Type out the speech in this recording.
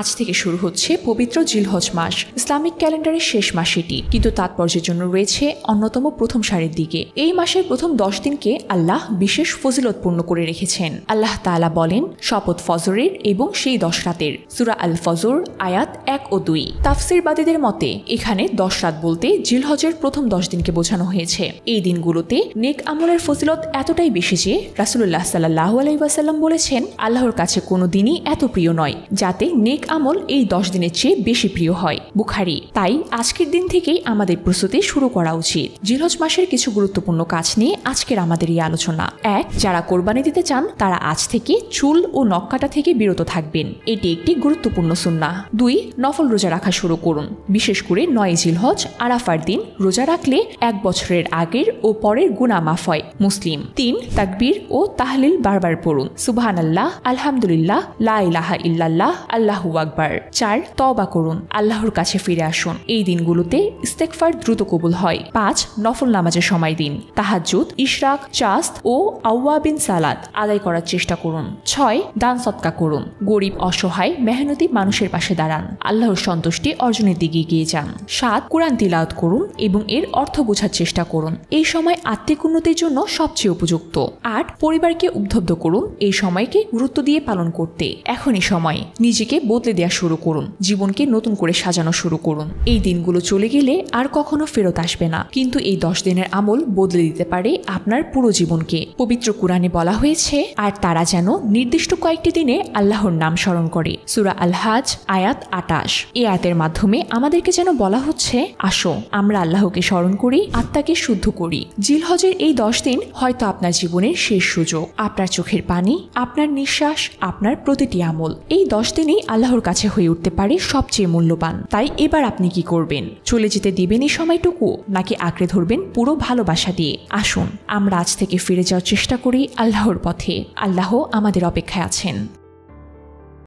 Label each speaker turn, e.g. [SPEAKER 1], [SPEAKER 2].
[SPEAKER 1] আজ থেকে শুরু হচ্ছে পবিত্র জিলহজ মাস। ইসলামিক ক্যালেন্ডারের শেষ মাস এটি, কিন্তু তাৎপর্যের জন্য রয়েছে অন্যতম প্রথম সারির দিকে। এই মাসের প্রথম 10 দিনকে আল্লাহ বিশেষ ফজিলতপূর্ণ করে রেখেছেন। আল্লাহ তাআলা বলেন, শপথ ফজরের এবং সেই 10 রাতের। সূরা আল ফজর আয়াত 1 ও 2। তাফসীরবাদীদের মতে এখানে 10 রাত বলতে জিলহজের প্রথম 10 দিনকে বোঝানো হয়েছে। এই দিনগুলোতে নেক আমলের ফজিলত এতটাই বেশি যে রাসূলুল্লাহ সাল্লাল্লাহু আলাইহি ওয়াসাল্লাম বলেছেন, আল্লাহর কাছে কোনো দিনই এত প্রিয় নয় যাতে নেক আমল এই 10 দিনের চেয়ে বেশি প্রিয় হয়। বুখারী। তাই আজকের দিন থেকেই আমাদের প্রস্তুতি শুরু করা উচিত। জিলহজ মাসের কিছু গুরুত্বপূর্ণ কাজ নিয়ে আজকের আমাদের এই আলোচনা। 1. যারা কোরবানি দিতে চান তারা আজ থেকে চুল ও নখ কাটা থেকে বিরত থাকবেন। এটি একটি গুরুত্বপূর্ণ সুন্নাহ। 2. নফল রোজা রাখা শুরু করুন। বিশেষ করে 9 জিলহজ আরাফার দিন রোজা রাখলে 1 বছরের আগের ও পরের গুনাহ মাফ হয়। মুসলিম। 3. তাকবীর ও তাহলিল বারবার পড়ুন। সুবহানাল্লাহ, আলহামদুলিল্লাহ, লা ইলাহা ইল্লাল্লাহ, আল্লাহু আকবার। 4. তওবা করুন, আল্লাহর কাছে ফিরে আসুন। এই দিনগুলোতে ইস্তেগফার দ্রুত কবুল হয়। 5. নফল নামাজের সময় দিন। তাহাজ্জুদ, ইশরাক, চাস্ত ও আওয়াবিন সালাত আদায় করার চেষ্টা করুন। 6. দান সদকা করুন। গরিব, অসহায়, মেহনতি মানুষের পাশে দাঁড়ান। আল্লাহর সন্তুষ্টি অর্জনের দিকে এগিয়ে যান। 7. কুরআন তিলাওয়াত করুন এবং এর অর্থ বোঝার চেষ্টা করুন। এই সময় আত্মিক উন্নতির জন্য সবচেয়ে উপযুক্ত। 8. পরিবারকে উদ্বুদ্ধ করুন এই সময়কে গুরুত্ব দিয়ে পালন করতে। এখনই সময়। নিজেকে বদলে দেওয়া শুরু করুন, জীবনকে নতুন করে সাজানো শুরু করুন। এই দিনগুলো চলে গেলে আর কখনো ফেরত আসবে না, কিন্তু এই 10 দিনের আমল বদলে দিতে পারে আপনার পুরো জীবনকে। পবিত্র কুরআনে বলা হয়েছে, আর তারা যেন নির্দিষ্ট কয়েকটি দিনে আল্লাহর নাম স্মরণ করে। সূরা আল হাজ আয়াত 28। এই আয়াতের মাধ্যমে আমাদেরকে যেন বলা হচ্ছে, আসো আমরা আল্লাহকে স্মরণ করি, আত্মাকে শুদ্ধ করি। জিলহজের এই 10 দিন হয়তো আপনার জীবনের শেষ সুযোগ। আপনার চোখের পানি, আপনার নিঃশ্বাস, আপনার প্রতিটি আমল এই 10 দিনেই আল্লাহর কাছে হয়ে উঠতে পারে সবচেয়ে মূল্যবান। তাই এবার আপনি কি করবেন? চলে যেতে দিবেন এই সময়টুকু, নাকি আঁকড়ে ধরবেন পুরো ভালোবাসা দিয়ে? আসুন আমরা আজ থেকে ফিরে যাওয়ার চেষ্টা করি আল্লাহর পথে। আল্লাহ আমাদের অপেক্ষায় আছেন।